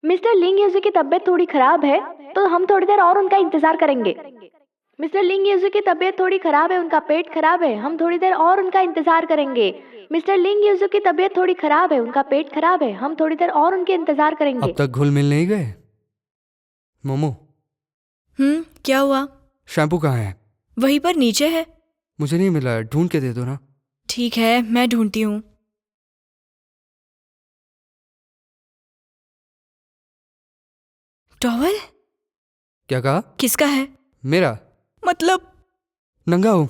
Mister लिंग yuzu की तबीयत थोड़ी खराब है, तो हम थोड़ी देर और उनका इंतजार करेंगे। मिस्टर लिंग यूजू की तबीयत थोड़ी खराब है, उनका पेट खराब है, हम थोड़ी देर और उनका इंतजार करेंगे। मिस्टर लिंग यूजू की तबीयत थोड़ी खराब है, उनका पेट खराब है, हम थोड़ी देर और उनके इंतजार करेंगे। अब तक घुल मिल नहीं गए? मोमो, क्या हुआ? शैम्पू कहाँ है? वहीं पर नीचे है। मुझे नहीं मिला, ढूंढ के दे दो ना। ठीक है, मैं ढूंढती हूँ। टॉवल क्या कहा? किसका है? मेरा। मतलब नंगा हूँ।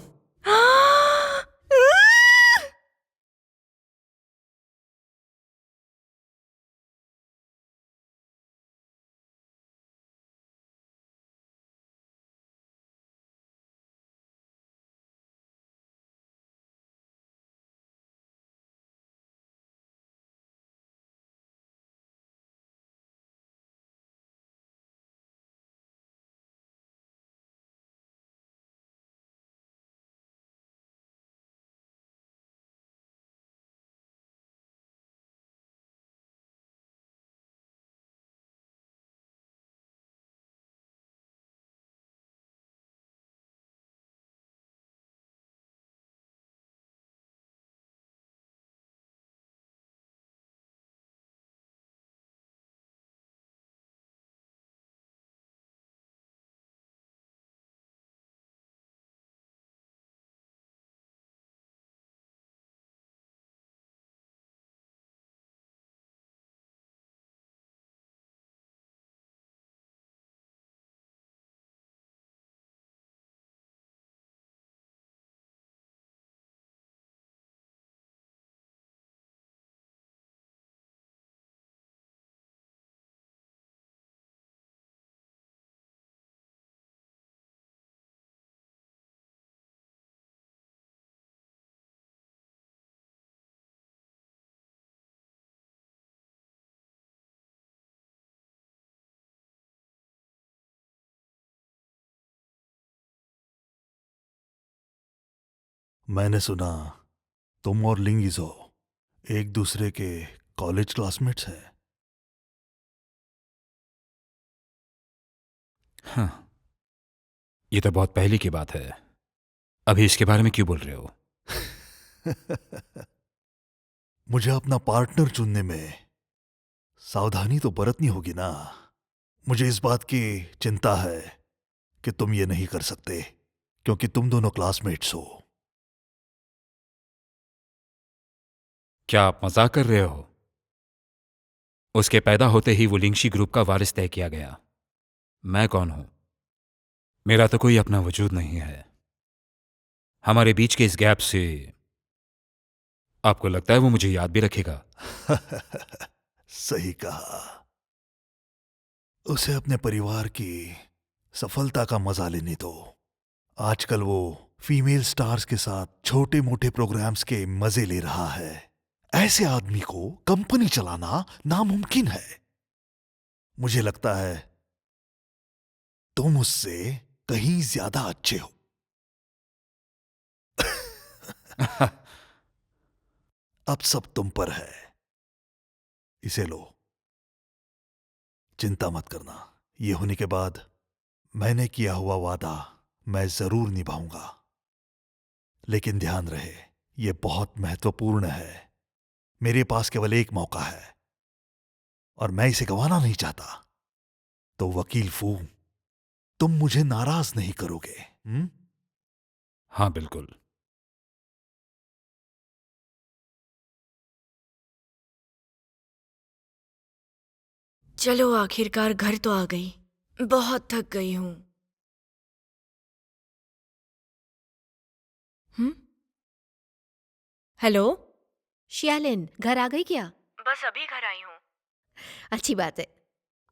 मैंने सुना तुम और लिंगिजो एक दूसरे के कॉलेज क्लासमेट्स हैं। हाँ, ये तो बहुत पहले की बात है। अभी इसके बारे में क्यों बोल रहे हो? मुझे अपना पार्टनर चुनने में सावधानी तो बरतनी होगी ना। मुझे इस बात की चिंता है कि तुम ये नहीं कर सकते क्योंकि तुम दोनों क्लासमेट्स हो। क्या आप मजाक कर रहे हो? उसके पैदा होते ही वो लिंगशी ग्रुप का वारिस तय किया गया। मैं कौन हूं? मेरा तो कोई अपना वजूद नहीं है। हमारे बीच के इस गैप से आपको लगता है वो मुझे याद भी रखेगा? सही कहा। उसे अपने परिवार की सफलता का मजा लेने दो। आजकल वो फीमेल स्टार्स के साथ छोटे मोटे प्रोग्राम्स के मजे ले रहा है। ऐसे आदमी को कंपनी चलाना नामुमकिन है। मुझे लगता है तुम उससे कहीं ज्यादा अच्छे हो। अब सब तुम पर है। इसे लो, चिंता मत करना। ये होने के बाद मैंने किया हुआ वादा मैं जरूर निभाऊंगा। लेकिन ध्यान रहे, यह बहुत महत्वपूर्ण है। मेरे पास केवल एक मौका है और मैं इसे गंवाना नहीं चाहता। तो वकील फू, तुम मुझे नाराज नहीं करोगे? हाँ, बिल्कुल। चलो, आखिरकार घर तो आ गई। बहुत थक गई हूँ। हेलो। शियालिन, घर आ गई क्या? बस अभी घर आई हूँ। अच्छी बात है।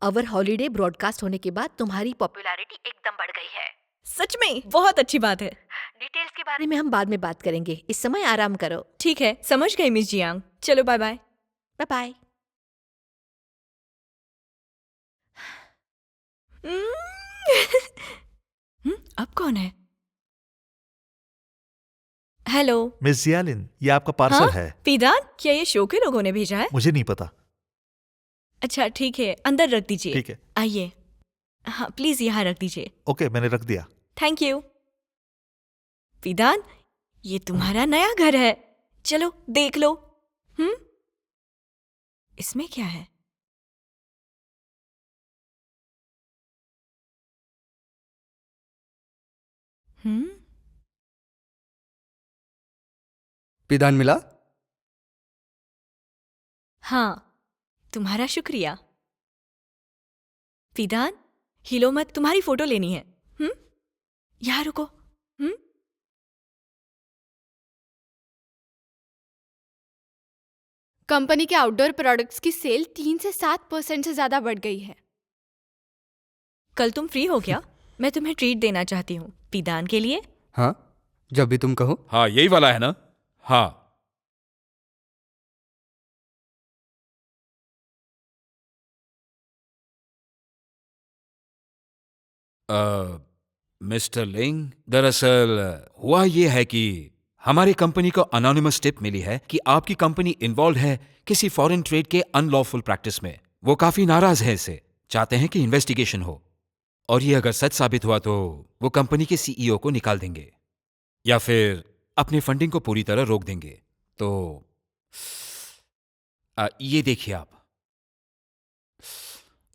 अवर हॉलीडे ब्रॉडकास्ट होने के बाद तुम्हारी पॉपुलैरिटी एकदम बढ़ गई है। सच में बहुत अच्छी बात है। डिटेल्स के बारे में हम बाद में बात करेंगे, इस समय आराम करो। ठीक है, समझ गई मिस जियांग। चलो, बाय बाय। Bye bye. अब कौन है? हेलो। मिस जियालिन, ये आपका पार्सल हाँ? है। पीदान, क्या ये शो के लोगों ने भेजा है? मुझे नहीं पता। अच्छा ठीक है, अंदर रख दीजिए। ठीक है। आइए। हाँ प्लीज यहाँ रख दीजिए। ओके, मैंने रख दिया। Thank you. विदान, ये तुम्हारा नया घर है, चलो देख लो। इसमें क्या है? पिदान मिला? हाँ, तुम्हारा शुक्रिया। विदान, हिलो मत, तुम्हारी फोटो लेनी है। यहाँ रुको। कंपनी के आउटडोर प्रोडक्ट्स की सेल 3 से 7% से ज्यादा बढ़ गई है। कल तुम फ्री हो क्या? मैं तुम्हें ट्रीट देना चाहती हूँ, विदान के लिए। हाँ, जब भी तुम कहो। हाँ यही वाला है ना? हाँ। मिस्टर लिंग, दरअसल हुआ ये है कि हमारी कंपनी को अनोनिमस टिप मिली है कि आपकी कंपनी इन्वॉल्व है किसी फॉरेन ट्रेड के अनलॉफुल प्रैक्टिस में। वो काफी नाराज है इससे, चाहते हैं कि इन्वेस्टिगेशन हो, और ये अगर सच साबित हुआ तो वो कंपनी के सीईओ को निकाल देंगे या फिर अपने फंडिंग को पूरी तरह रोक देंगे। तो ये देखिए आप,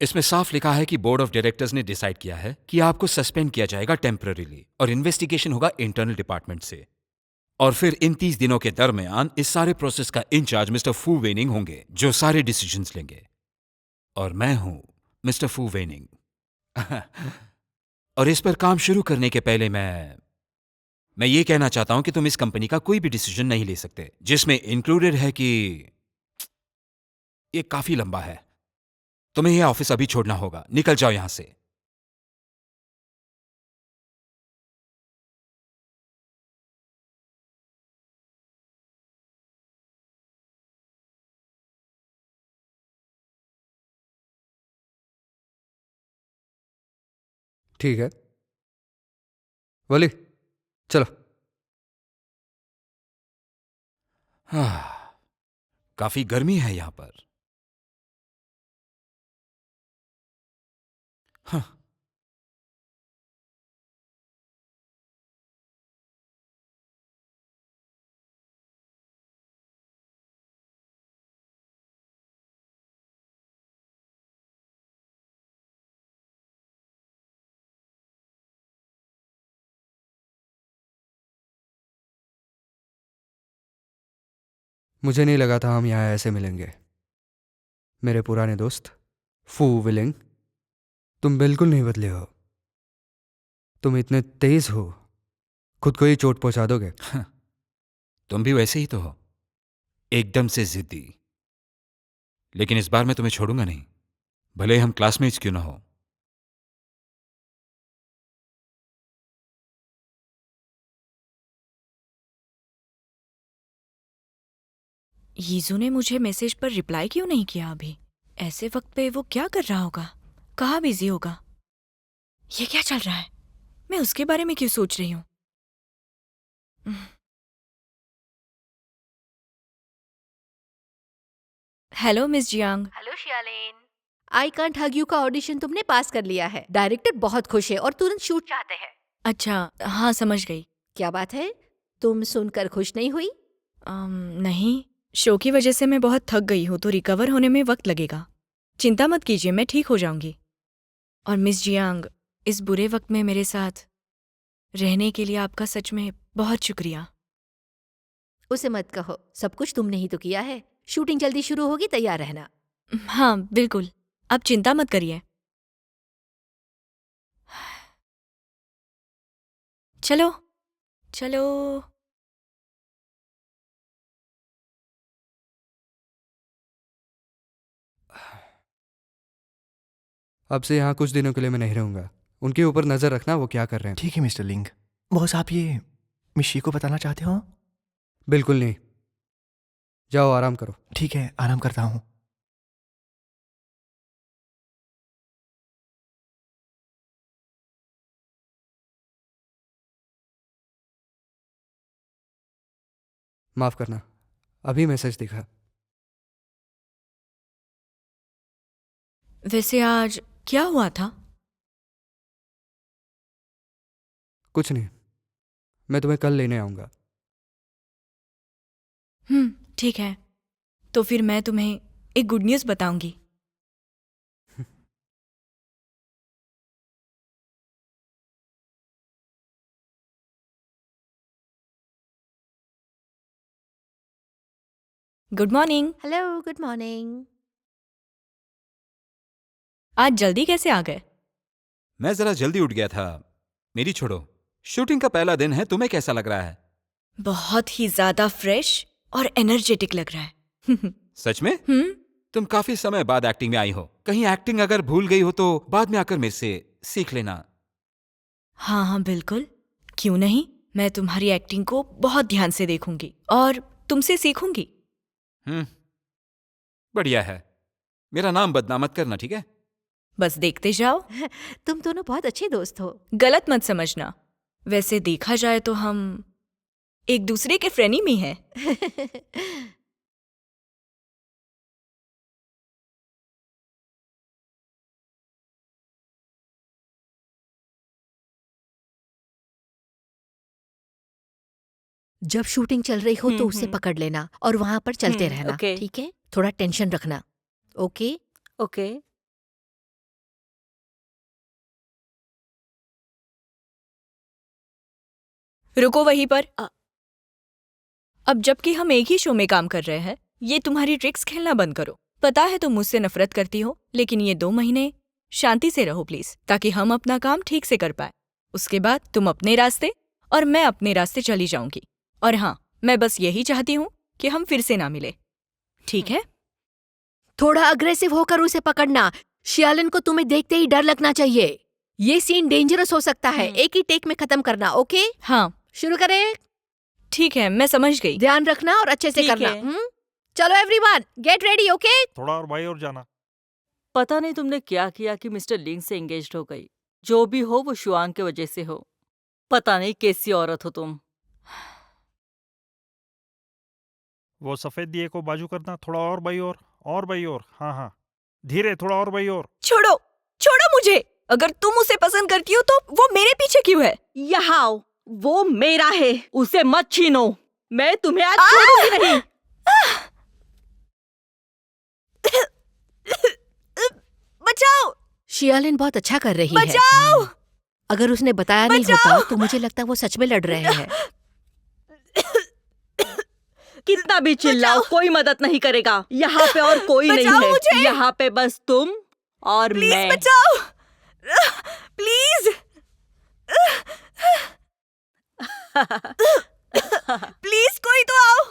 इसमें साफ लिखा है कि बोर्ड ऑफ डायरेक्टर्स ने डिसाइड किया है कि आपको सस्पेंड किया जाएगा टेम्पररीली, और इन्वेस्टिगेशन होगा इंटरनल डिपार्टमेंट से। और फिर इन 30 दिनों के दरमियान इस सारे प्रोसेस का इंचार्ज मिस्टर फू वेनिंग होंगे, जो सारे डिसीजंस लेंगे। और मैं हूं मिस्टर फू वेनिंग। और इस पर काम शुरू करने के पहले मैं ये कहना चाहता हूं कि तुम इस कंपनी का कोई भी डिसीजन नहीं ले सकते, जिसमें इंक्लूडेड है कि ये काफी लंबा है। तुम्हें यह ऑफिस अभी छोड़ना होगा, निकल जाओ यहां से। ठीक है वली, चलो। काफी गर्मी है यहां पर। हाँ। मुझे नहीं लगा था हम यहाँ ऐसे मिलेंगे, मेरे पुराने दोस्त फू विलिंग। तुम बिल्कुल नहीं बदले हो, तुम इतने तेज हो, खुद को ही चोट पहुंचा दोगे। तुम भी वैसे ही तो हो, एकदम से जिद्दी। लेकिन इस बार मैं तुम्हें छोड़ूंगा नहीं, भले ही हम क्लासमेट्स क्यों ना हो। यीजू ने मुझे मैसेज पर रिप्लाई क्यों नहीं किया अभी? ऐसे वक्त पे वो क्या कर रहा होगा? कहाँ बिजी होगा? ये क्या चल रहा है? मैं उसके बारे में क्यों सोच रही हूँ? Hello miss Jiang. हेलो शियालेन। आई कांट हग यू का ऑडिशन तुमने पास कर लिया है। डायरेक्टर बहुत खुश है और तुरंत शूट चाहते हैं। अच्छा, हाँ समझ गई। क्या बात है, तुम सुनकर खुश नहीं हुई? नहीं, शो की वजह से मैं बहुत थक गई हूँ, तो रिकवर होने में वक्त लगेगा। चिंता मत कीजिए, मैं ठीक हो जाऊंगी। और मिस जियांग, इस बुरे वक्त में मेरे साथ रहने के लिए आपका सच में बहुत शुक्रिया। उसे मत कहो, सब कुछ तुमने ही तो किया है। शूटिंग जल्दी शुरू होगी, तैयार रहना। हाँ बिल्कुल, आप चिंता मत करिए। चलो चलो। अब से यहाँ कुछ दिनों के लिए मैं नहीं रहूंगा, उनके ऊपर नजर रखना वो क्या कर रहे हैं। ठीक है मिस्टर लिंग। बॉस, आप ये मिशी को बताना चाहते हो? बिल्कुल नहीं, जाओ आराम करो। ठीक है, आराम करता हूँ। माफ करना, अभी मैसेज दिखा। वैसे आज क्या हुआ था? कुछ नहीं, मैं तुम्हें कल लेने आऊँगा। ठीक है। तो फिर मैं तुम्हें एक गुड न्यूज़ बताऊंगी। Good morning. Hello, good morning. आज जल्दी कैसे आ गए? मैं जरा जल्दी उठ गया था। मेरी छोड़ो, शूटिंग का पहला दिन है, तुम्हें कैसा लग रहा है? बहुत ही ज्यादा फ्रेश और एनर्जेटिक लग रहा है। सच में? तुम काफी समय बाद एक्टिंग में आई हो। कहीं एक्टिंग अगर भूल गई हो तो बाद में आकर मेरे से सीख लेना। हाँ हाँ बिल्कुल, क्यों नहीं। मैं तुम्हारी एक्टिंग को बहुत ध्यान से देखूंगी और तुमसे सीखूंगी। बढ़िया है। मेरा नाम बदनाम मत करना, ठीक है? बस देखते जाओ। तुम दोनों बहुत अच्छे दोस्त हो। गलत मत समझना। वैसे देखा जाए तो हम एक दूसरे के फ्रेनेमी हैं। जब शूटिंग चल रही हो तो उसे पकड़ लेना और वहां पर चलते रहना, ओके। ठीक है? थोड़ा टेंशन रखना। ओके? ओके। रुको वहीं पर। अब जबकि हम एक ही शो में काम कर रहे हैं, ये तुम्हारी ट्रिक्स खेलना बंद करो। पता है तुम मुझसे नफरत करती हो, लेकिन ये 2 महीने शांति से रहो प्लीज, ताकि हम अपना काम ठीक से कर पाए। उसके बाद तुम अपने रास्ते और मैं अपने रास्ते चली जाऊंगी। और हाँ, मैं बस यही चाहती हूँ कि हम फिर से ना मिले, ठीक है? थोड़ा अग्रेसिव होकर उसे पकड़ना। शियालिन को तुम्हें देखते ही डर लगना चाहिए। ये सीन डेंजरस हो सकता है। एक ही टेक में खत्म करना, ओके? हाँ शुरू करें? ठीक है, मैं समझ गई। ध्यान रखना और अच्छे से ठीक करना। है। चलो एवरीवन, गेट रेडी, ओके? थोड़ा और भाई और जाना। पता नहीं तुमने क्या किया कि मिस्टर लिंग से एंगेज्ड हो गई। जो भी हो वो शुआंग के वजह से हो। पता नहीं कैसी औरत हो तुम। वो सफेद दिए को बाजू करना। थोड़ा और भाई और भाई और। हाँ हाँ, धीरे, थोड़ा और भाई और। छोड़ो छोड़ो मुझे। अगर तुम उसे पसंद करती हो तो वो मेरे पीछे क्यों है? यहाँ आओ, वो मेरा है, उसे मत छीनो। मैं तुम्हें आज छोड़ूंगी नहीं। बचाओ शियालिन बहुत अच्छा कर रही है। बचाओ। अगर उसने बताया नहीं होता तो मुझे लगता वो सच में लड़ रहे हैं। कितना भी चिल्लाओ, कोई मदद नहीं करेगा। यहाँ पे और कोई नहीं बचाओ है। मुझे। यहाँ पे बस तुम और प्लीज मैं। बचाओ प्लीज। प्लीज कोई तो आओ।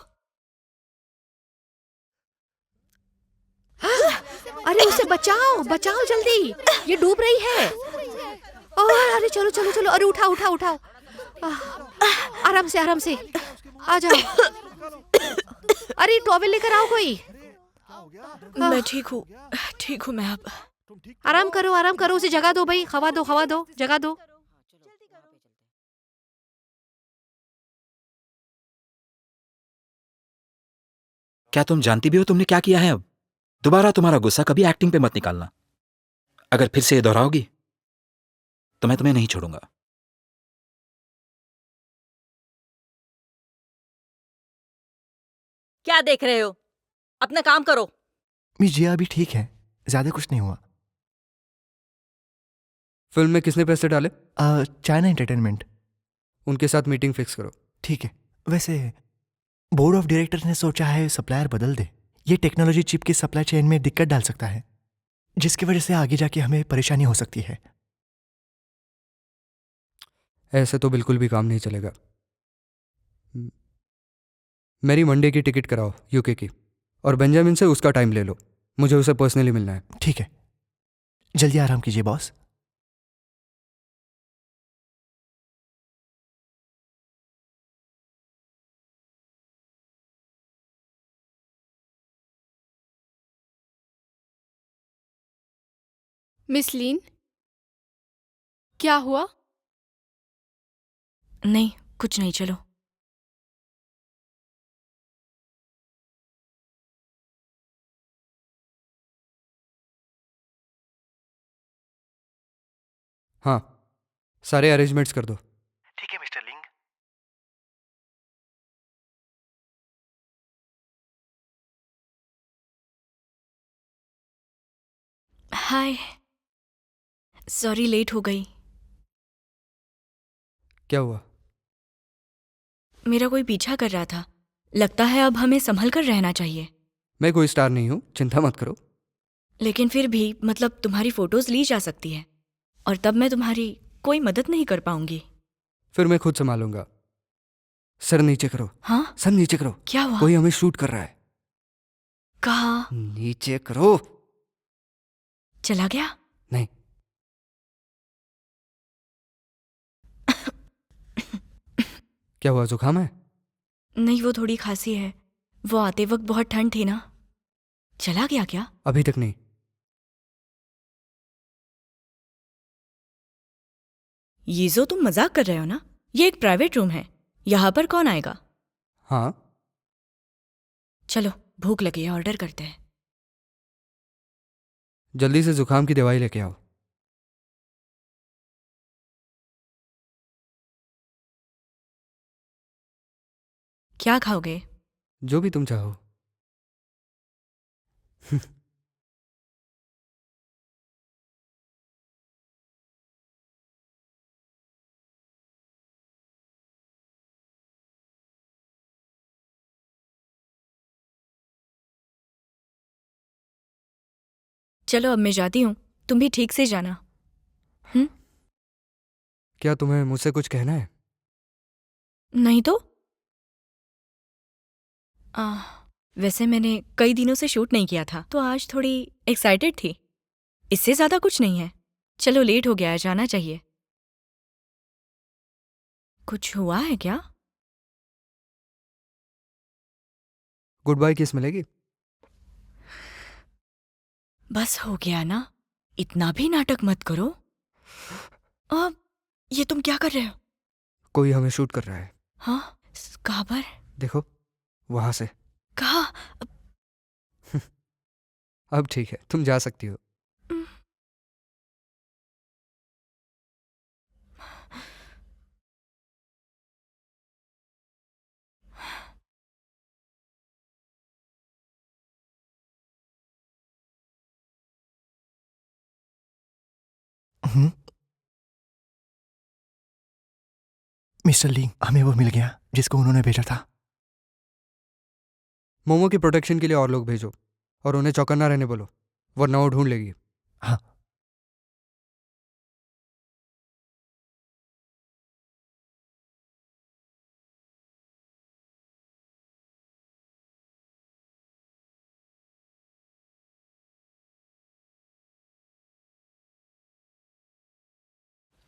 अरे उसे बचाओ, बचाओ जल्दी, ये डूब रही है। और अरे चलो चलो चलो, अरे उठाओ उठाओ उठाओ। आराम से आराम से, आ जाओ। अरे टॉवेल लेकर आओ कोई। मैं ठीक हूँ मैं अब। आराम करो, उसे जगा दो भाई, हवा दो, जगा दो। क्या तुम जानती भी हो तुमने क्या किया है? अब दोबारा तुम्हारा गुस्सा कभी एक्टिंग पे मत निकालना। अगर फिर से ये दोहराओगी तो मैं तुम्हें नहीं छोड़ूंगा। क्या देख रहे हो? अपना काम करो। मिस जिया अभी ठीक है, ज्यादा कुछ नहीं हुआ। फिल्म में किसने पैसे डाले? China entertainment. उनके साथ मीटिंग फिक्स करो। ठीक है। वैसे बोर्ड ऑफ डायरेक्टर्स ने सोचा है सप्लायर बदल दे। ये टेक्नोलॉजी चिप की सप्लाई चेन में दिक्कत डाल सकता है, जिसकी वजह से आगे जाके हमें परेशानी हो सकती है। ऐसे तो बिल्कुल भी काम नहीं चलेगा। मेरी मंडे की टिकट कराओ यूके की, और बेंजामिन से उसका टाइम ले लो। मुझे उसे पर्सनली मिलना है। ठीक है, जल्दी आराम कीजिए बॉस। मिस लीन, क्या हुआ? नहीं, कुछ नहीं, चलो। हाँ, सारे अरेंजमेंट्स कर दो। ठीक है मिस्टर लिंग। हाय, सॉरी लेट हो गई। क्या हुआ? मेरा कोई पीछा कर रहा था। लगता है अब हमें संभल कर रहना चाहिए। मैं कोई स्टार नहीं हूँ, चिंता मत करो। लेकिन फिर भी मतलब तुम्हारी फोटोज ली जा सकती है और तब मैं तुम्हारी कोई मदद नहीं कर पाऊंगी। फिर मैं खुद संभालूंगा। सर नीचे करो। हाँ, सर नीचे करो। क्या हुआ? कोई हमें शूट कर रहा है। कहाँ? नीचे करो। चला गया? नहीं। क्या हुआ, जुकाम है? नहीं, वो थोड़ी खांसी है। वो आते वक्त बहुत ठंड थी ना। चला गया क्या? अभी तक नहीं। ये जो तुम मजाक कर रहे हो ना? ये एक प्राइवेट रूम है, यहाँ पर कौन आएगा? हाँ, चलो, भूख लगी है, ऑर्डर करते हैं। जल्दी से जुकाम की दवाई लेके आओ। क्या खाओगे? जो भी तुम चाहो। चलो अब मैं जाती हूँ, तुम भी ठीक से जाना। क्या तुम्हें मुझसे कुछ कहना है? नहीं तो वैसे मैंने कई दिनों से शूट नहीं किया था तो आज थोड़ी एक्साइटेड थी। इससे ज्यादा कुछ नहीं है। चलो लेट हो गया है, जाना चाहिए। कुछ हुआ है क्या? गुड बाय किस मिलेगी? बस हो गया ना, इतना भी नाटक मत करो। अब ये तुम क्या कर रहे हो? कोई हमें शूट कर रहा है। हाँ, कहाँ पर? देखो, वहां से। कहाँ? अब ठीक है, तुम जा सकती हो। मिस्टर लिंग, हमें वो मिल गया जिसको उन्होंने भेजा था। मोमो की प्रोटेक्शन के लिए और लोग भेजो और उन्हें चौकन्ना रहने बोलो, वरना वो ढूंढ लेगी। हाँ।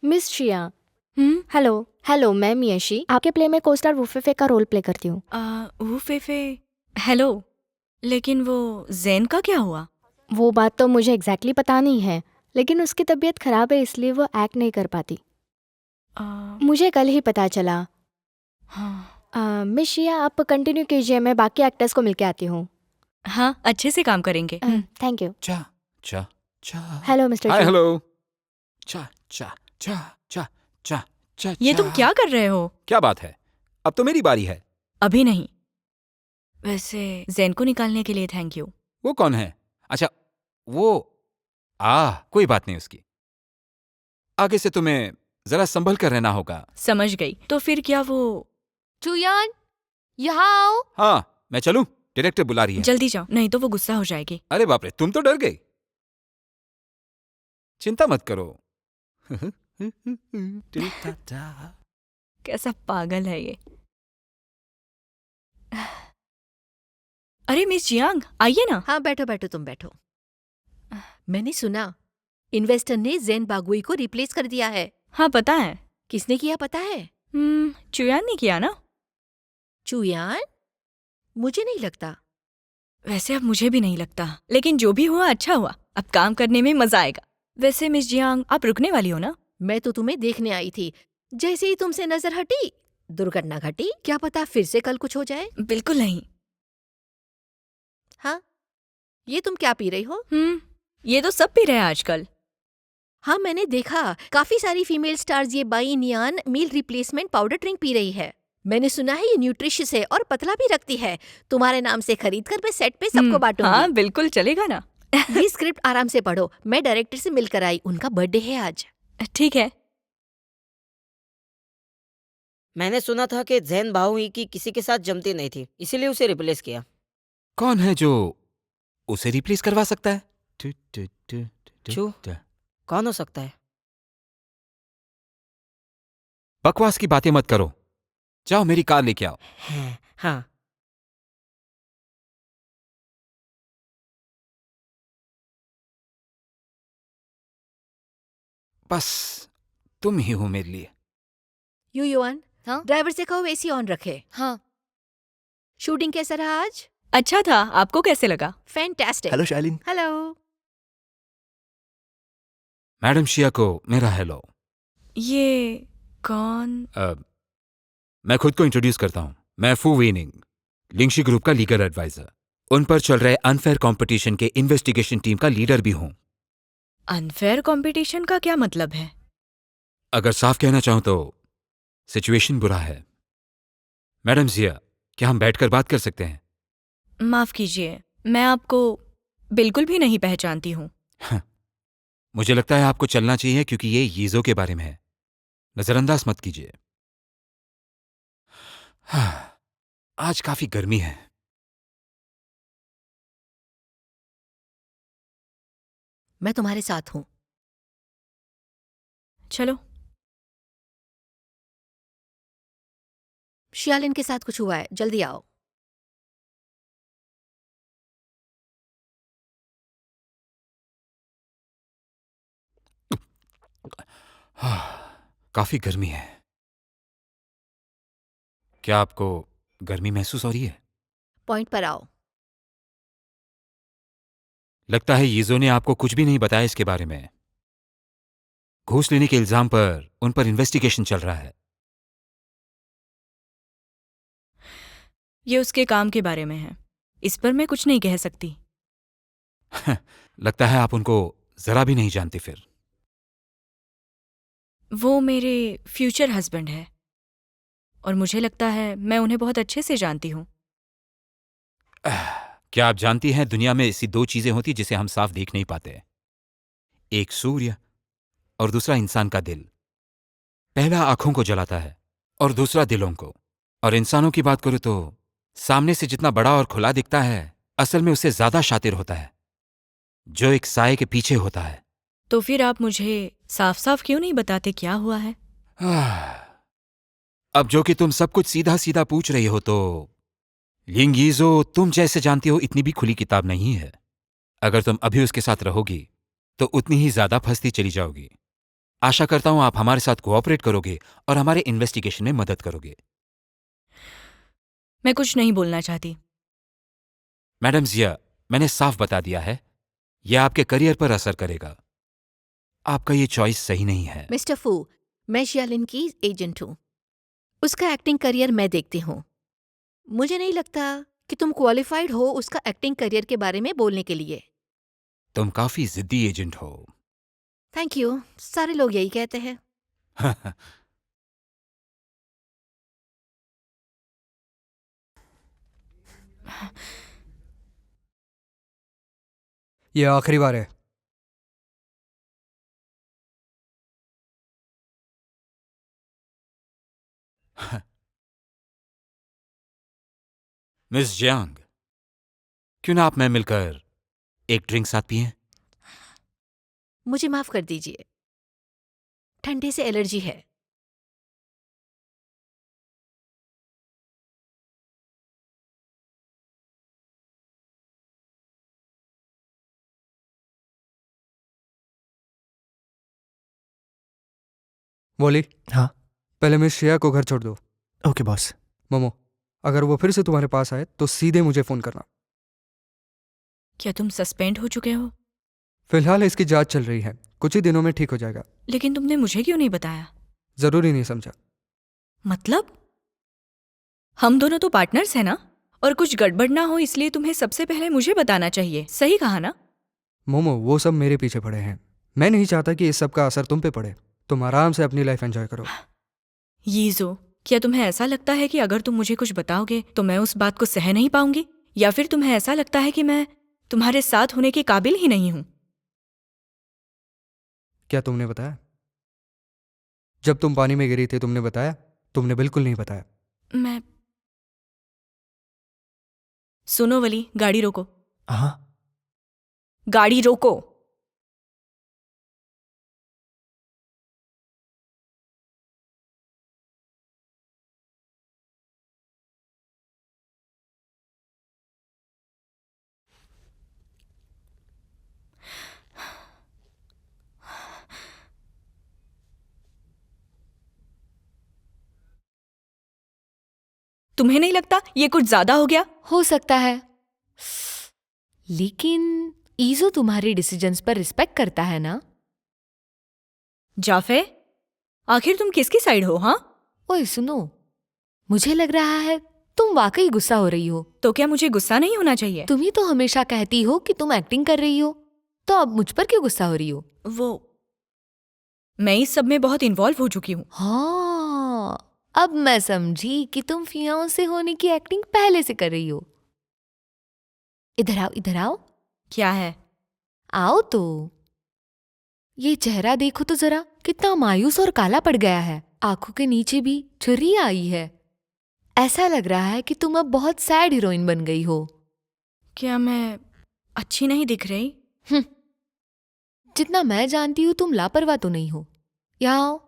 मिस शिया। हेलो हेलो, मैं मियाशी आपके प्ले में कोस्टार वुफेफे का रोल प्ले करती हूँ। वुफेफे। हेलो, लेकिन वो ज़ेन का क्या हुआ? वो बात तो मुझे एग्जैक्टली पता नहीं है, लेकिन उसकी तबीयत खराब है इसलिए वो एक्ट नहीं कर पाती। मुझे कल ही पता चला। हाँ। मिस शिया आप कंटिन्यू कीजिए, मैं बाकी एक्टर्स को मिलके आती हूँ। हाँ, अच्छे से काम करेंगे। Thank you. चा चा चा। हेलो मिस्टर हाय, जी। हेलो। चा चा चा चा चा चा। ये तुम क्या कर रहे हो? क्या बात है? अब तो मेरी बारी है। अभी नहीं। वैसे ज़ेन को निकालने के लिए थैंक यू। वो कौन है? अच्छा, वो कोई बात नहीं उसकी। आगे से तुम्हें जरा संभल कर रहना होगा। समझ गई। तो फिर क्या वो? चुयान, यहाँ आओ। हाँ, मैं चलूं? डायरेक्टर बुला रही है। जल्दी जाओ, नहीं तो वो गुस्सा हो जाएगी। अरे बाप रे, तुम तो डर गई। चिंता मत करो। कैसा पागल है ये। अरे मिस जियांग, आइए ना। हाँ बैठो बैठो, तुम बैठो। मैंने सुना इन्वेस्टर ने ज़ेन बागुई को रिप्लेस कर दिया है। हाँ पता है। किसने किया पता है? चुयान ने किया ना। चुयान? मुझे नहीं लगता। वैसे अब मुझे भी नहीं लगता, लेकिन जो भी हुआ अच्छा हुआ। अब काम करने में मजा आएगा। वैसे मिस जियांग, आप रुकने वाली हो ना? मैं तो तुम्हें देखने आई थी। जैसे ही तुमसे नजर हटी, दुर्घटना घटी। क्या पता फिर से कल कुछ हो जाए। बिल्कुल नहीं। हाँ, ये तुम क्या पी रही हो? ये तो सब पी रहे हैं आजकल। हाँ, मैंने देखा काफी सारी फीमेल स्टार्स ये बाई नियान मील रिप्लेसमेंट पाउडर ड्रिंक पी रही है। मैंने सुना है ये न्यूट्रिशियस है और पतला भी रखती है। तुम्हारे नाम से खरीद कर मैं सेट पे सबको बांटूंगी। हाँ बिल्कुल चलेगा ना। ये स्क्रिप्ट आराम से पढ़ो। मैं डायरेक्टर से मिलकर आई, उनका बर्थडे है आज। ठीक है। मैंने सुना था कि जैन बाहुई की किसी के साथ जमती नहीं थी, इसीलिए उसे रिप्लेस किया। कौन है जो उसे रिप्लेस करवा सकता है? छू, कौन हो सकता है? बकवास की बातें मत करो, जाओ मेरी कार लेके आओ। हाँ, बस तुम ही हो मेरे लिए। युआन, हाँ? ड्राइवर से कहो एसी ऑन रखे। हाँ। शूटिंग कैसा रहा आज? अच्छा था, आपको कैसे लगा? फैंटास्टिक। हेलो शालिन। हेलो। मैडम शिया को मेरा हेलो। ये कौन? मैं खुद को इंट्रोड्यूस करता हूं। मैं फू वीनिंग, लिंगशी ग्रुप का लीगल एडवाइजर, उन पर चल रहे अनफेयर कंपटीशन के इन्वेस्टिगेशन टीम का लीडर भी हूं। अनफेयर कंपटीशन का क्या मतलब है? अगर साफ कहना चाहूं तो सिचुएशन बुरा है। मैडम जिया, क्या हम बैठकर बात कर सकते हैं? माफ कीजिए, मैं आपको बिल्कुल भी नहीं पहचानती हूँ। मुझे लगता है आपको चलना चाहिए क्योंकि ये यीजो के बारे में है। नजरअंदाज मत कीजिए। आज काफी गर्मी है। मैं तुम्हारे साथ हूँ। चलो। शियालिन के साथ कुछ हुआ है, जल्दी आओ। काफी गर्मी है। क्या आपको गर्मी महसूस हो रही है? पॉइंट पर आओ। लगता है यीजो ने आपको कुछ भी नहीं बताया इसके बारे में। घूस लेने के इल्जाम पर उन पर इन्वेस्टिगेशन चल रहा है। ये उसके काम के बारे में है, इस पर मैं कुछ नहीं कह सकती। लगता है आप उनको जरा भी नहीं जानते फिर। वो मेरे फ्यूचर हस्बैंड है और मुझे लगता है मैं उन्हें बहुत अच्छे से जानती हूँ। क्या आप जानती हैं दुनिया में ऐसी दो चीजें होती जिसे हम साफ देख नहीं पाते? एक सूर्य और दूसरा इंसान का दिल। पहला आंखों को जलाता है और दूसरा दिलों को। और इंसानों की बात करूं तो सामने से जितना बड़ा और खुला दिखता है, असल में उससे ज्यादा शातिर होता है, जो एक साए के पीछे होता है। तो फिर आप मुझे साफ साफ क्यों नहीं बताते क्या हुआ है? अब जो कि तुम सब कुछ सीधा सीधा पूछ रही हो तो लिंग यीजो तुम जैसे जानती हो इतनी भी खुली किताब नहीं है। अगर तुम अभी उसके साथ रहोगी तो उतनी ही ज्यादा फंसती चली जाओगी। आशा करता हूं आप हमारे साथ कोऑपरेट करोगे और हमारे इन्वेस्टिगेशन में मदद करोगे। मैं कुछ नहीं बोलना चाहती। मैडम जिया, मैंने साफ बता दिया है, यह आपके करियर पर असर करेगा। आपका ये चॉइस सही नहीं है। मिस्टर फू, मैं शियालिन की एजेंट हूँ। उसका एक्टिंग करियर मैं देखती हूँ। मुझे नहीं लगता कि तुम क्वालिफाइड हो उसका एक्टिंग करियर के बारे में बोलने के लिए। तुम काफी जिद्दी एजेंट हो। थैंक यू, सारे लोग यही कहते हैं। ये आखिरी बार है। मिस जियांग, क्यों ना आप मैं मिलकर एक ड्रिंक साथ पिएं? मुझे माफ कर दीजिए, ठंडे से एलर्जी है। बोली। हाँ। पहले मिस श्रेया को घर छोड़ दो। Okay boss. मोमो, अगर वो फिर से तुम्हारे पास आए तो सीधे मुझे फोन करना। क्या तुम सस्पेंड हो चुके हो? फिलहाल इसकी जांच चल रही है, कुछ ही दिनों में ठीक हो जाएगा। लेकिन तुमने मुझे क्यों नहीं बताया? जरूरी नहीं समझा। मतलब हम दोनों तो पार्टनर्स हैं ना, और कुछ गड़बड़ ना हो इसलिए तुम्हें सबसे पहले मुझे बताना चाहिए। सही कहा ना? मोमो, वो सब मेरे पीछे पड़े हैं, मैं नहीं चाहता कि इस सब का असर तुम पे पड़े। तुम आराम से अपनी लाइफ एंजॉय करो। यीजो, क्या तुम्हें ऐसा लगता है कि अगर तुम मुझे कुछ बताओगे तो मैं उस बात को सह नहीं पाऊंगी, या फिर तुम्हें ऐसा लगता है कि मैं तुम्हारे साथ होने के काबिल ही नहीं हूं? क्या तुमने बताया? जब तुम पानी में गिरी थी तुमने बताया? तुमने बिल्कुल नहीं बताया। मैं सुनो वली, गाड़ी रोको। हाँ, गाड़ी रोको। तुम्हें नहीं लगता ये कुछ ज्यादा हो गया? हो सकता है, लेकिन ईजो तुम्हारे डिसीजंस पर रिस्पेक्ट करता है ना? जाफे, आखिर तुम किसकी साइड हो? हाँ, ओए सुनो, मुझे लग रहा है तुम वाकई गुस्सा हो रही हो। तो क्या मुझे गुस्सा नहीं होना चाहिए? तुम ही तो हमेशा कहती हो कि तुम एक्टिंग कर रही हो, तो अब मुझ पर क्यों गुस्सा हो रही हो? वो मैं इस सब में बहुत इन्वॉल्व हो चुकी हूँ। हाँ, अब मैं समझी कि तुम फियांसे होने की एक्टिंग पहले से कर रही हो। इधर आओ, इधर आओ। क्या है? आओ तो। ये चेहरा देखो तो जरा, कितना मायूस और काला पड़ गया है। आंखों के नीचे भी झुर्रियां आई है। ऐसा लग रहा है कि तुम अब बहुत सैड हीरोइन बन गई हो। क्या मैं अच्छी नहीं दिख रही? जितना मैं जानती हूँ तुम लापरवाह तो नहीं हो। यहाँ आओ,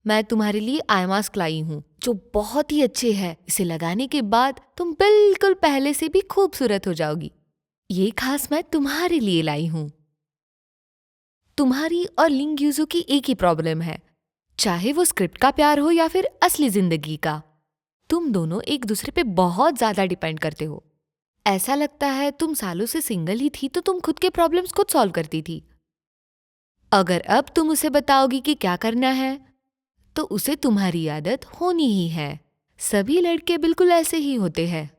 मैं तुम्हारे लिए आई मास्क लाई हूँ जो बहुत ही अच्छे है। इसे लगाने के बाद तुम बिल्कुल पहले से भी खूबसूरत हो जाओगी। ये खास मैं तुम्हारे लिए लाई हूँ। तुम्हारी और लिंग यूजू की एक ही प्रॉब्लम है, चाहे वो स्क्रिप्ट का प्यार हो या फिर असली जिंदगी का। तुम दोनों एक दूसरे पे बहुत ज्यादा डिपेंड करते हो। ऐसा लगता है तुम सालों से सिंगल ही थी तो तुम खुद के प्रॉब्लम्स खुद सॉल्व करती थी। अगर अब तुम उसे बताओगी कि क्या करना है तो उसे तुम्हारी आदत होनी ही है। सभी लड़के बिल्कुल ऐसे ही होते हैं।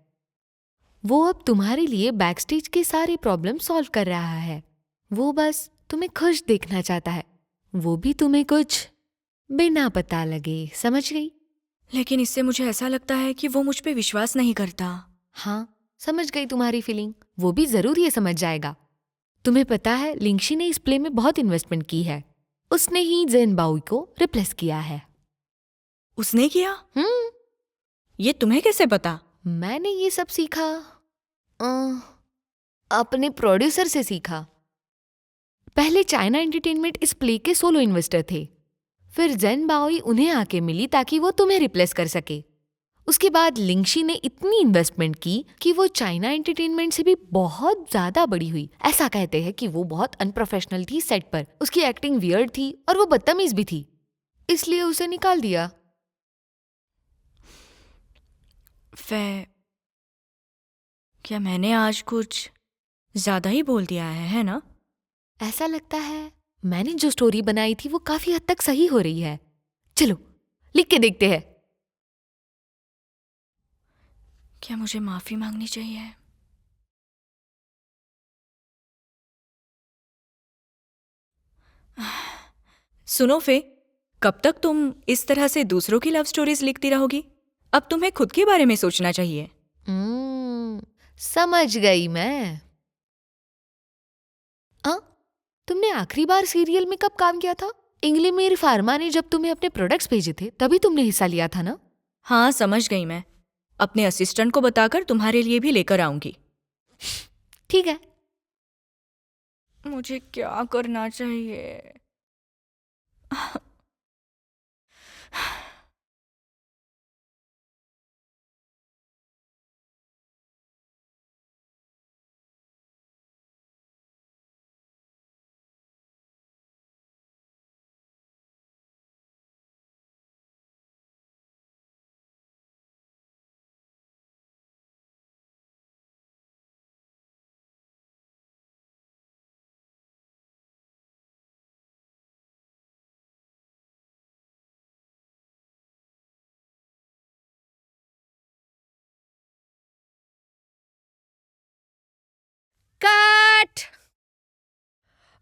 वो अब तुम्हारे लिए बैकस्टेज के सारे प्रॉब्लम सॉल्व कर रहा है। वो बस तुम्हें खुश देखना चाहता है, वो भी तुम्हें कुछ बिना पता लगे। समझ गई? लेकिन इससे मुझे ऐसा लगता है कि वो मुझ पे विश्वास नहीं करता। हाँ, समझ गई तुम्हारी फीलिंग। वो भी जरूर ये समझ जाएगा। तुम्हें पता है लिंगशी ने इस प्ले में बहुत इन्वेस्टमेंट की है। उसने ही जेन बाओई को रिप्लेस किया है। उसने किया? ये तुम्हें कैसे पता? मैंने ये सब सीखा अपने प्रोड्यूसर से सीखा। पहले चाइना एंटरटेनमेंट इस प्ले के सोलो इन्वेस्टर थे, फिर जेन बाओई उन्हें आके मिली ताकि वो तुम्हें रिप्लेस कर सके। उसके बाद लिंगशी ने इतनी इन्वेस्टमेंट की कि वो चाइना एंटरटेनमेंट से भी बहुत ज्यादा बड़ी हुई। ऐसा कहते हैं कि वो बहुत अनप्रोफेशनल थी सेट पर, उसकी एक्टिंग वियर्ड थी और वो बदतमीज भी थी, इसलिए उसे निकाल दिया। क्या मैंने आज कुछ ज्यादा ही बोल दिया है ना? ऐसा लगता है मैंने जो स्टोरी बनाई थी वो काफी हद तक सही हो रही है। चलो लिख के देखते हैं। क्या मुझे माफी मांगनी चाहिए? सुनो फे, कब तक तुम इस तरह से दूसरों की लव स्टोरीज लिखती रहोगी? अब तुम्हें खुद के बारे में सोचना चाहिए। समझ गई मैं। तुमने आखिरी बार सीरियल में कब काम किया था? इंग्लिमेर फार्मा ने जब तुम्हें अपने प्रोडक्ट्स भेजे थे तभी तुमने हिस्सा लिया था ना? हाँ, समझ गई मैं। अपने असिस्टेंट को बताकर तुम्हारे लिए भी लेकर आऊंगी। ठीक है। मुझे क्या करना चाहिए?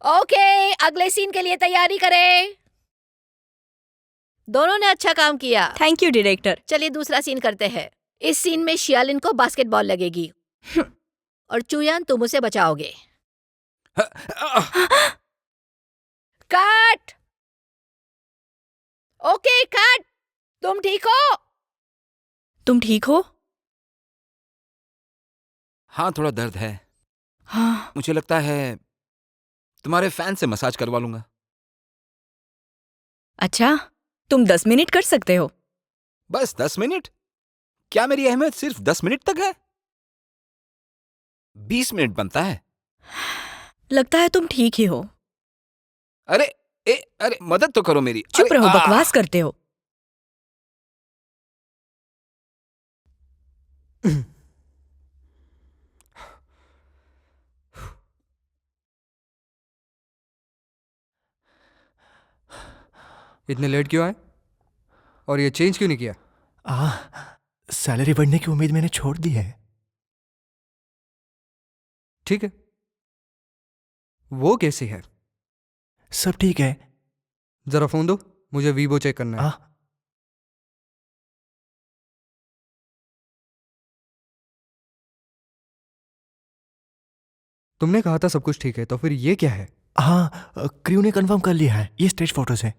ओके, अगले सीन के लिए तैयारी करें। दोनों ने अच्छा काम किया। Thank you director. चलिए दूसरा सीन करते हैं। इस सीन में शियालिन को बास्केटबॉल लगेगी और चुयान तुम उसे बचाओगे। कट। Okay cut. तुम ठीक हो? तुम ठीक हो? हाँ, थोड़ा दर्द है। हाँ। मुझे लगता है तुम्हारे फैन से मसाज करवा लूंगा। अच्छा, तुम 10 मिनट कर सकते हो? बस 10 मिनट? क्या मेरी अहमियत सिर्फ 10 मिनट तक है? 20 मिनट बनता है। लगता है तुम ठीक ही हो। अरे मदद तो करो मेरी। चुप अरे, रहो, बकवास करते हो। इतने लेट क्यों आए? और ये चेंज क्यों नहीं किया? सैलरी बढ़ने की उम्मीद मैंने छोड़ दी है। ठीक है। वो कैसी है? सब ठीक है। जरा फोन दो, मुझे वीवो चेक करना है। तुमने कहा था सब कुछ ठीक है, तो फिर ये क्या है? हाँ, क्रू ने कंफर्म कर लिया है। ये स्टेज फोटोज है।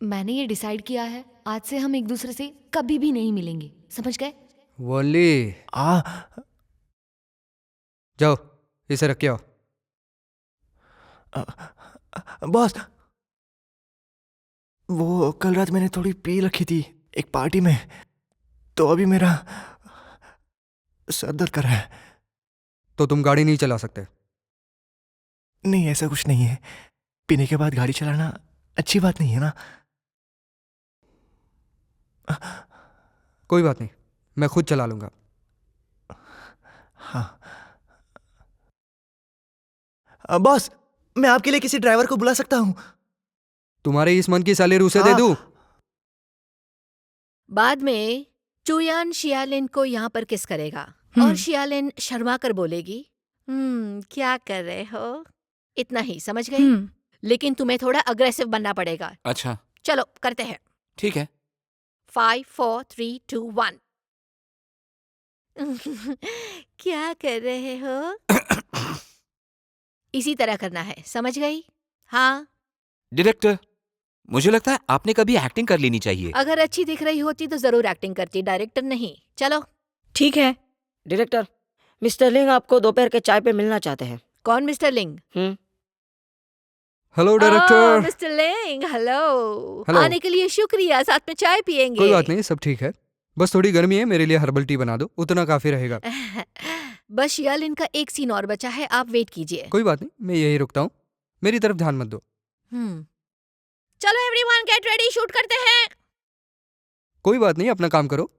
मैंने ये डिसाइड किया है, आज से हम एक दूसरे से कभी भी नहीं मिलेंगे, समझ गए? वली जाओ, इसे रख के आओ। बॉस, वो कल रात मैंने थोड़ी पी रखी थी एक पार्टी में, तो अभी मेरा सर दर्द कर रहा है। तो तुम गाड़ी नहीं चला सकते? नहीं, ऐसा कुछ नहीं है। पीने के बाद गाड़ी चलाना अच्छी बात नहीं है ना। कोई बात नहीं, मैं खुद चला लूंगा। हाँ बॉस, मैं आपके लिए किसी ड्राइवर को बुला सकता हूं। तुम्हारे इस मन की सैलरी उसे दे दूं? बाद में चुयान शियालिन को यहाँ पर किस करेगा और शियालिन शर्मा कर बोलेगी, क्या कर रहे हो? इतना ही, समझ गई? लेकिन तुम्हें थोड़ा अग्रेसिव बनना पड़ेगा। अच्छा, चलो करते हैं। ठीक है। 5 4 3 2 1। क्या कर रहे हो? इसी तरह करना है, समझ गई? हाँ। डायरेक्टर, मुझे लगता है आपने कभी एक्टिंग कर लेनी चाहिए। अगर अच्छी दिख रही होती तो जरूर एक्टिंग करती, डायरेक्टर नहीं। चलो ठीक है। डायरेक्टर, मिस्टर लिंग आपको दोपहर के चाय पे मिलना चाहते हैं। कौन मिस्टर लिंग? Hello director. मिस्टर लिंग, हेलो। हेलो। आने के लिए शुक्रिया, साथ में चाय पियेंगे। कोई बात नहीं, सब ठीक है। बस थोड़ी गर्मी है, मेरे लिए हर्बल टी बना दो, उतना काफी रहेगा। बस शियालिन का एक सीन और बचा है, आप वेट कीजिए। कोई बात नहीं, मैं यही रुकता हूँ, मेरी तरफ ध्यान मत दो। चलो एवरीवन गेट रेडी, शूट करते हैं। कोई बात नहीं, अपना काम करो।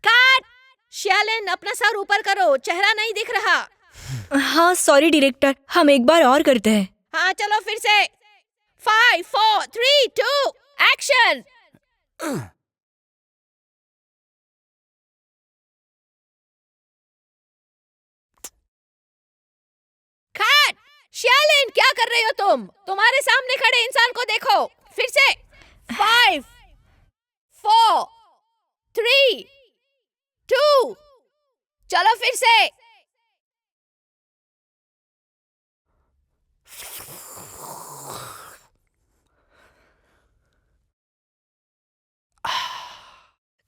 कट। शियालिन, अपना सर ऊपर करो, चेहरा नहीं दिख रहा। हाँ सॉरी डायरेक्टर, हम एक बार और करते हैं। हाँ चलो फिर से। 5 4 3 2 एक्शन। कट। शियालिन, क्या कर रही हो तुम? तुम्हारे सामने खड़े इंसान को देखो। फिर से। 5 4 3 2। चलो फिर से।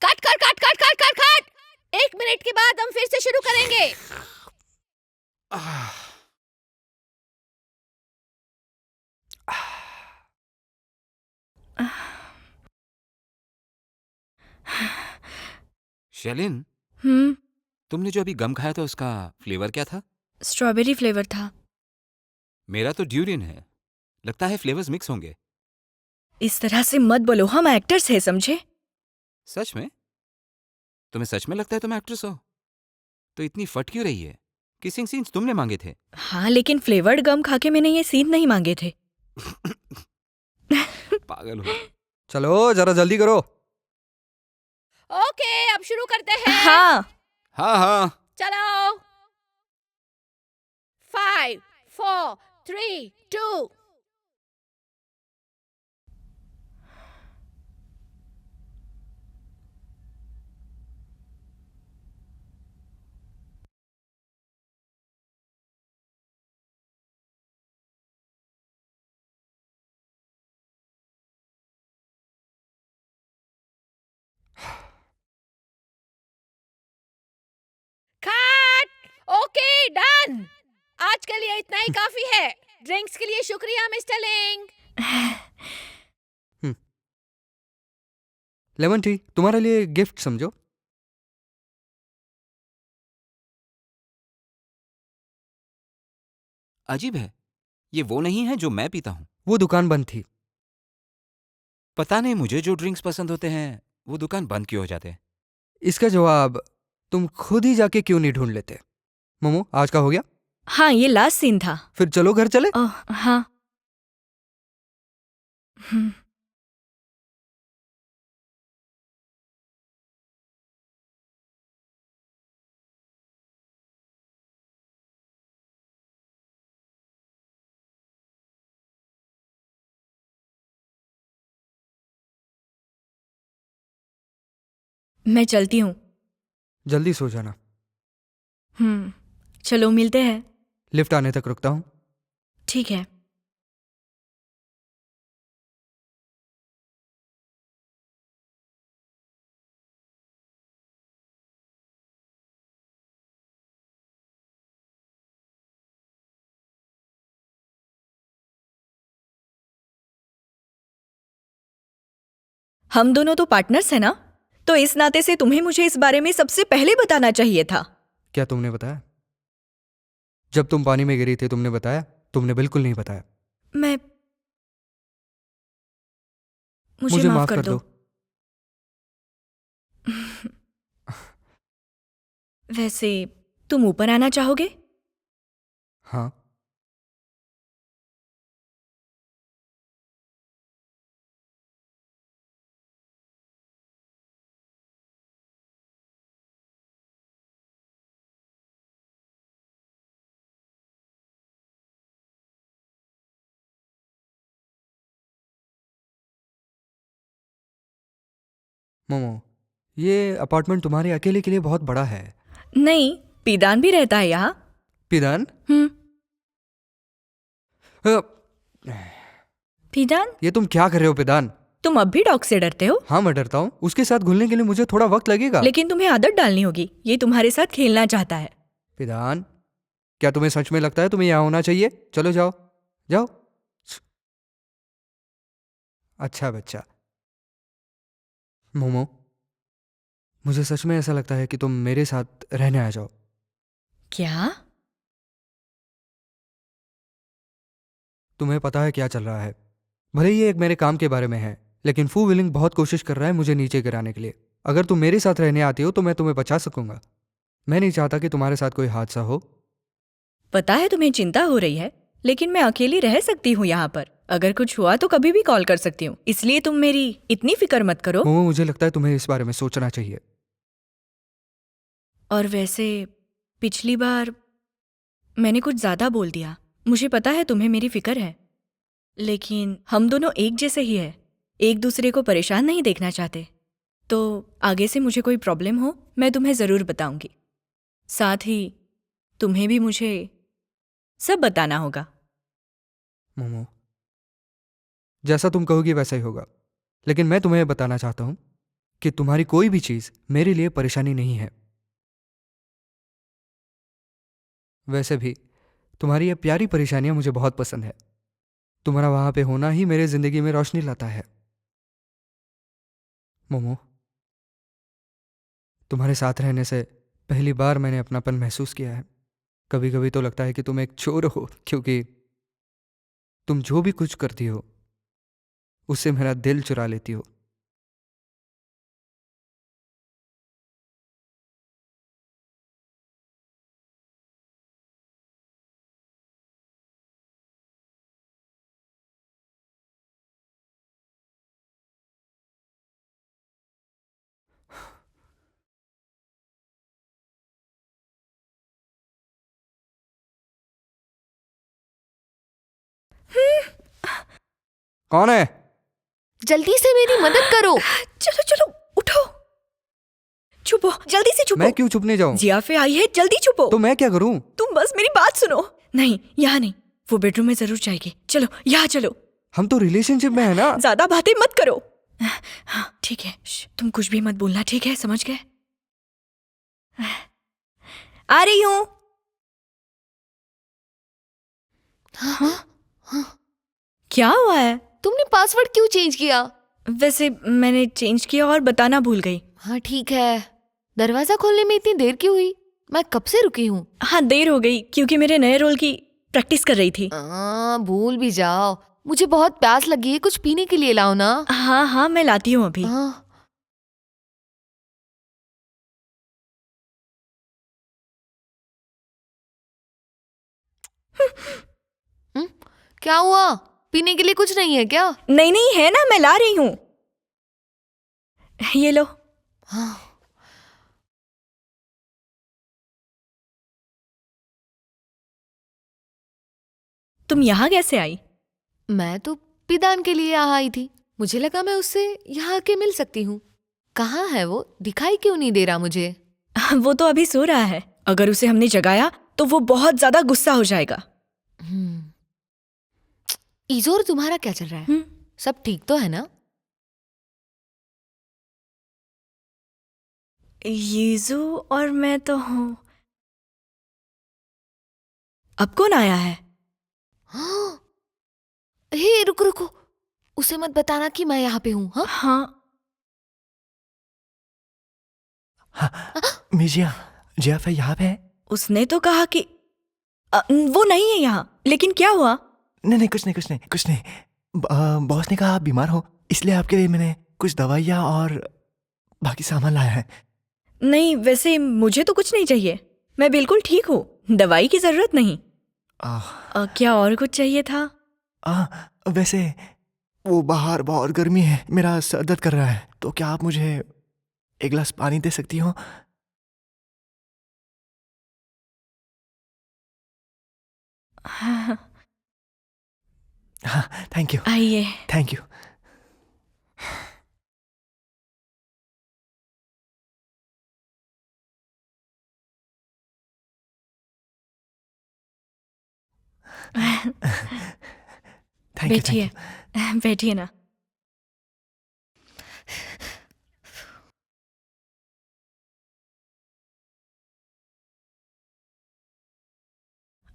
Cut cut cut cut cut cut cut. 1 minute के बाद हम फिर से शुरू करेंगे। शैलिन, तुमने जो अभी गम खाया था उसका फ्लेवर क्या था? स्ट्रॉबेरी फ्लेवर था। मेरा तो ड्यूरियन है, लगता है फ्लेवर्स मिक्स होंगे। इस तरह से मत बोलो, हम एक्टर्स हैं, समझे? सच में? तुम्हें सच में लगता है तुम एक्ट्रेस हो? तो इतनी फट क्यों रही है? किसिंग सीन्स तुमने मांगे थे। हाँ, लेकिन फ्लेवर्ड गम खाके मैंने ये सीन नहीं मांगे थे। पागल हो। चलो जरा जल्दी करो। ओके, अब शुरू करते हैं। हाँ। हाँ हाँ। चलो। 5 4 3 2। कट। Okay, done. आज के लिए इतना ही काफी है। ड्रिंक्स के लिए शुक्रिया मिस्टर लिंग। लेमन टी तुम्हारे लिए गिफ्ट समझो। अजीब है, ये वो नहीं है जो मैं पीता हूँ। वो दुकान बंद थी। पता नहीं मुझे जो ड्रिंक्स पसंद होते हैं वो दुकान बंद क्यों हो जाते हैं। इसका जवाब तुम खुद ही जाके क्यों नहीं ढूंढ लेते। मोमो आज का हो गया। हाँ, ये लास्ट सीन था। फिर चलो घर चले। ओह हाँ। मैं चलती हूँ। जल्दी सो जाना। चलो मिलते हैं। लिफ्ट आने तक रुकता हूँ। ठीक है। हम दोनों तो पार्टनर्स हैं ना, तो इस नाते से तुम्हें मुझे इस बारे में सबसे पहले बताना चाहिए था। क्या तुमने बताया? जब तुम पानी में गिरी थी तुमने बताया? तुमने बिल्कुल नहीं बताया। मैं मुझे माफ कर दो। वैसे तुम ऊपर आना चाहोगे? हाँ। मोमो, ये अपार्टमेंट तुम्हारे अकेले के लिए बहुत बड़ा है। नहीं, पीदान भी रहता है यहाँ। पिदान? पीदान? ये तुम क्या कर रहे हो पिदान? तुम अब भी डॉग से डरते हो? हाँ मैं डरता हूँ। उसके साथ घुलने के लिए मुझे थोड़ा वक्त लगेगा। लेकिन तुम्हें आदत डालनी होगी। ये तुम्हारे साथ खेलना चाहता है। पिदान, क्या तुम्हें सच में लगता है तुम्हें यहाँ होना चाहिए? चलो जाओ जाओ। अच्छा बच्चा। मोमो, मुझे सच में ऐसा लगता है कि तुम मेरे साथ रहने आ जाओ। क्या? तुम्हें पता है क्या चल रहा है? भले ही ये एक मेरे काम के बारे में है, लेकिन फू विलिंग बहुत कोशिश कर रहा है मुझे नीचे गिराने के लिए। अगर तुम मेरे साथ रहने आती हो तो मैं तुम्हें बचा सकूंगा। मैं नहीं चाहता कि तुम्हारे साथ कोई हादसा हो। पता है तुम्हें चिंता हो रही है, लेकिन मैं अकेली रह सकती हूँ यहाँ पर। अगर कुछ हुआ तो कभी भी कॉल कर सकती हूँ, इसलिए तुम मेरी इतनी फिक्र मत करो। मोमो, मुझे लगता है तुम्हें इस बारे में सोचना चाहिए। और वैसे पिछली बार मैंने कुछ ज्यादा बोल दिया। मुझे पता है तुम्हें मेरी फिक्र है, लेकिन हम दोनों एक जैसे ही है, एक दूसरे को परेशान नहीं देखना चाहते। तो आगे से मुझे कोई प्रॉब्लम हो मैं तुम्हें जरूर बताऊंगी। साथ ही तुम्हें भी मुझे सब बताना होगा। मोमो, जैसा तुम कहोगी वैसा ही होगा, लेकिन मैं तुम्हें बताना चाहता हूं कि तुम्हारी कोई भी चीज मेरे लिए परेशानी नहीं है। वैसे भी तुम्हारी ये प्यारी परेशानियां मुझे बहुत पसंद है। तुम्हारा वहां पे होना ही मेरे जिंदगी में रोशनी लाता है। मोमो, तुम्हारे साथ रहने से पहली बार मैंने अपनापन महसूस किया है। कभी कभी तो लगता है कि तुम एक चोर हो, क्योंकि तुम जो भी कुछ करती हो उससे मेरा दिल चुरा लेती हो। कौन है? जल्दी से मेरी मदद करो। चलो चलो उठो, छुपो जल्दी से छुपो। मैं क्यों छुपने जाऊं? जियाफे आई है, जल्दी छुपो। तो मैं क्या करूं? तुम बस मेरी बात सुनो। नहीं यहाँ नहीं, वो बेडरूम में जरूर जाएगी। चलो यहाँ चलो। हम तो रिलेशनशिप में है ना। ज्यादा बातें मत करो। हाँ ठीक है, तुम कुछ भी मत बोलना, ठीक है? समझ गए? आ रही हूँ। क्या हुआ है? तुमने पासवर्ड क्यों चेंज किया? वैसे मैंने चेंज किया और बताना भूल गई। हाँ ठीक है, दरवाजा खोलने में इतनी देर क्यों हुई? मैं कब से रुकी हूँ। हाँ देर हो गई क्योंकि मेरे नए रोल की प्रैक्टिस कर रही थी। भूल भी जाओ, मुझे बहुत प्यास लगी है, कुछ पीने के लिए लाओ ना। हाँ हाँ मैं लाती हूँ अभी। क्या हुआ? पीने के लिए कुछ नहीं है क्या? नहीं नहीं है ना, मैं ला रही हूँ। ये लो। तुम यहाँ कैसे आई? मैं तो पिदान के लिए यहाँ आई थी, मुझे लगा मैं उससे यहाँ आके मिल सकती हूँ। कहाँ है वो? दिखाई क्यों नहीं दे रहा मुझे? वो तो अभी सो रहा है, अगर उसे हमने जगाया तो वो बहुत ज्यादा गुस्सा हो जाएगा। ईजोर तुम्हारा क्या चल रहा है? सब ठीक तो है ना? यीजू और मैं तो हूँ। अब कौन आया है? हे रुको रुको, उसे मत बताना कि मैं यहाँ पे हूँ। हाँ मिजिया, जियाफे यहाँ पे है? उसने तो कहा कि वो नहीं है यहाँ, लेकिन क्या हुआ? नहीं कुछ नहीं। बॉस ने कहा आप बीमार हो, इसलिए आपके लिए मैंने कुछ दवाइयाँ और बाकी सामान लाया है। नहीं वैसे मुझे तो कुछ नहीं चाहिए, मैं बिल्कुल ठीक हूँ, दवाई की जरूरत नहीं। क्या और कुछ चाहिए था? वैसे वो बाहर बहुत गर्मी है, मेरा सर दर्द कर रहा है, तो क्या आप मुझे एक गिलास पानी दे सकती हो? हाँ थैंक यू। आइए। Thank you. बैठिए बैठिए ना।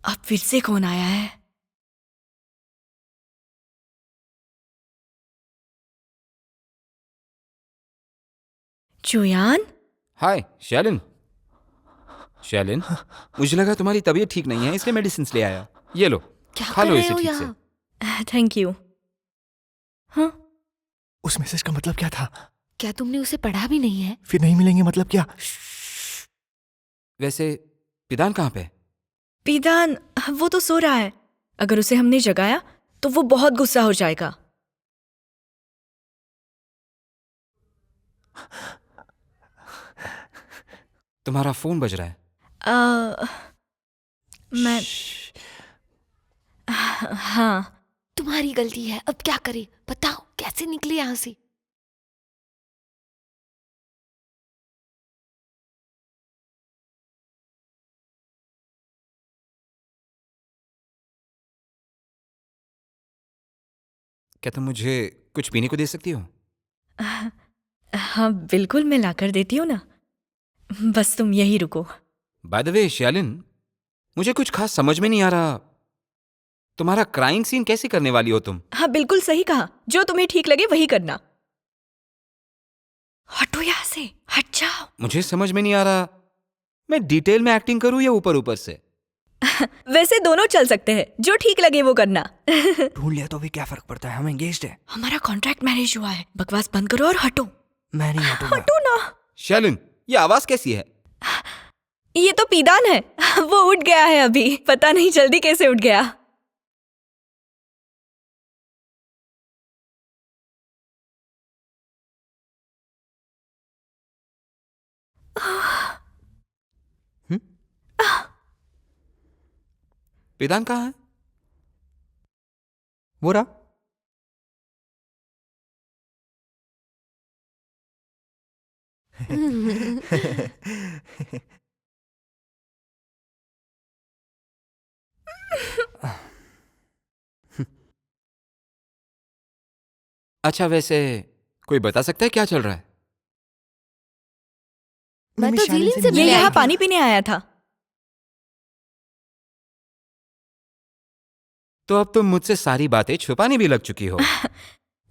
अब फिर से कौन आया है? चुयान? हाय शैलिन। शैलिन, मुझे लगा तुम्हारी तबीयत ठीक नहीं है इसलिए मेडिसिन ले आया। ये लो, खा लो इसे ठीक से। Thank you. हाँ उस मैसेज का मतलब क्या था? क्या तुमने उसे पढ़ा भी नहीं है? फिर नहीं मिलेंगे मतलब क्या? वैसे पिदान कहाँ पे? पिदान वो तो सो रहा है, अगर उसे हमने जगाया तो वो बहुत गुस्सा हो जाएगा। तुम्हारा फोन बज रहा है। मैं हाँ तुम्हारी गलती है, अब क्या करें? बताओ कैसे निकले यहाँ से? क्या तुम मुझे कुछ पीने को दे सकती हो? हाँ बिल्कुल, मैं लाकर देती हूँ ना, बस तुम यही रुको। बाय द वे शैलिन, मुझे कुछ खास समझ में नहीं आ रहा, तुम्हारा क्राइम सीन कैसे करने वाली हो तुम? हाँ बिल्कुल सही कहा, जो तुम्हें ठीक लगे वही करना। हटो यहाँ से, हट जाओ। मुझे समझ में नहीं आ रहा, मैं डिटेल में एक्टिंग करूं या ऊपर ऊपर से? वैसे दोनों चल सकते हैं, जो ठीक लगे वो करना। ढूंढ लिया तो भी क्या फर्क पड़ता है, हम एंगेज्ड हैं। हमारा कॉन्ट्रैक्ट मैरिज हुआ है, बकवास बंद करो और हटो। मैं नहीं हटूंगा। हटो ना। शैलिन, ये आवाज कैसी है? ये तो पीदान है, वो उठ गया है अभी, पता नहीं जल्दी कैसे उठ गया। पिदान कहाँ है? वो रहा। अच्छा, वैसे कोई बता सकता है क्या चल रहा है? मैं तो जीलिन से ये मिलने यहाँ आई थी। पानी पीने आया था। तो अब तुम मुझसे सारी बातें छुपाने भी लग चुकी हो।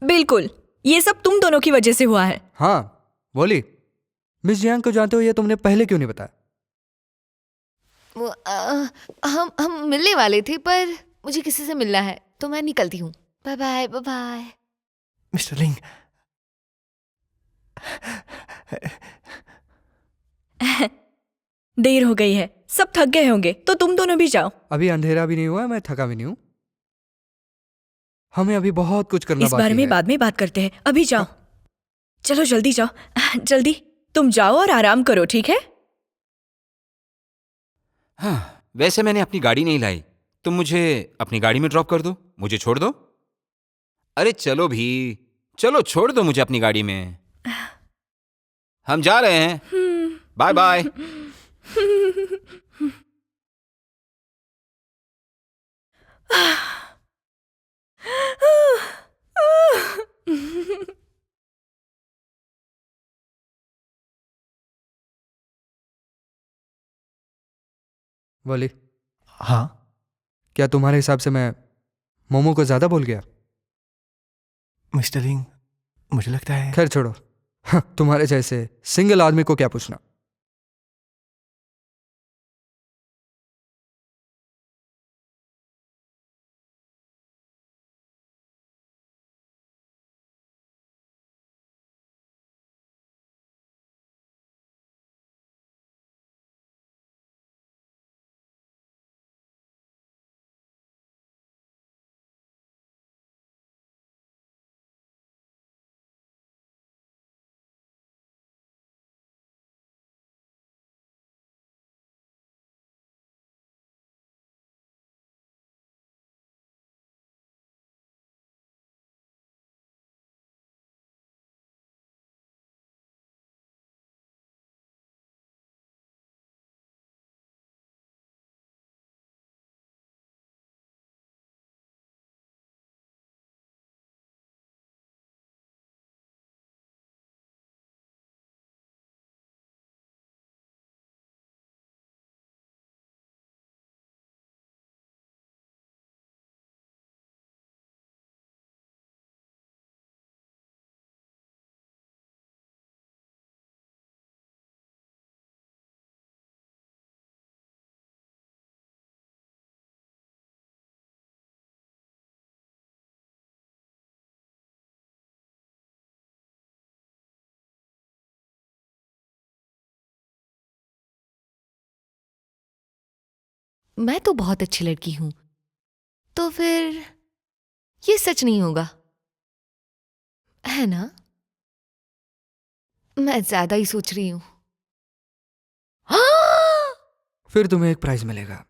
बिल्कुल, ये सब तुम दोनों की वजह से हुआ है। हाँ बोली, मिस जियांग को जानते हो ये तुमने पहले क्यों नहीं बताया? वो, हम मिलने वाले थे पर मुझे किसी से मिलना है तो मैं निकलती हूँ। Bye bye bye bye. Mister Ling, देर हो गई है, सब थक गए होंगे, तो तुम दोनों भी जाओ। अभी अंधेरा भी नहीं हुआ, मैं थका भी नहीं हूँ। हमें अभी बहुत कुछ करना इस बाकी बारे में है। बाद में बात करते हैं, अभी जाओ। चलो जल्दी जाओ, जल्दी। तुम जाओ और आराम करो, ठीक है? हाँ, वैसे मैंने अपनी गाड़ी नहीं लाई। तुम मुझे अपनी गाड़ी में ड्रॉप कर दो, मुझे छोड़ दो। अरे चलो भी, चलो छोड़ दो मुझे अपनी गाड़ी में। हम जा रहे हैं, बाय बाय। बोली, हाँ क्या तुम्हारे हिसाब से मैं मोमो को ज्यादा बोल गया? मिस्टर लिंग, मुझे लगता है खैर छोड़ो, हाँ, तुम्हारे जैसे सिंगल आदमी को क्या पूछना। मैं तो बहुत अच्छी लड़की हूं, तो फिर ये सच नहीं होगा, है ना? मैं ज्यादा ही सोच रही हूं। फिर तुम्हें एक प्राइज मिलेगा।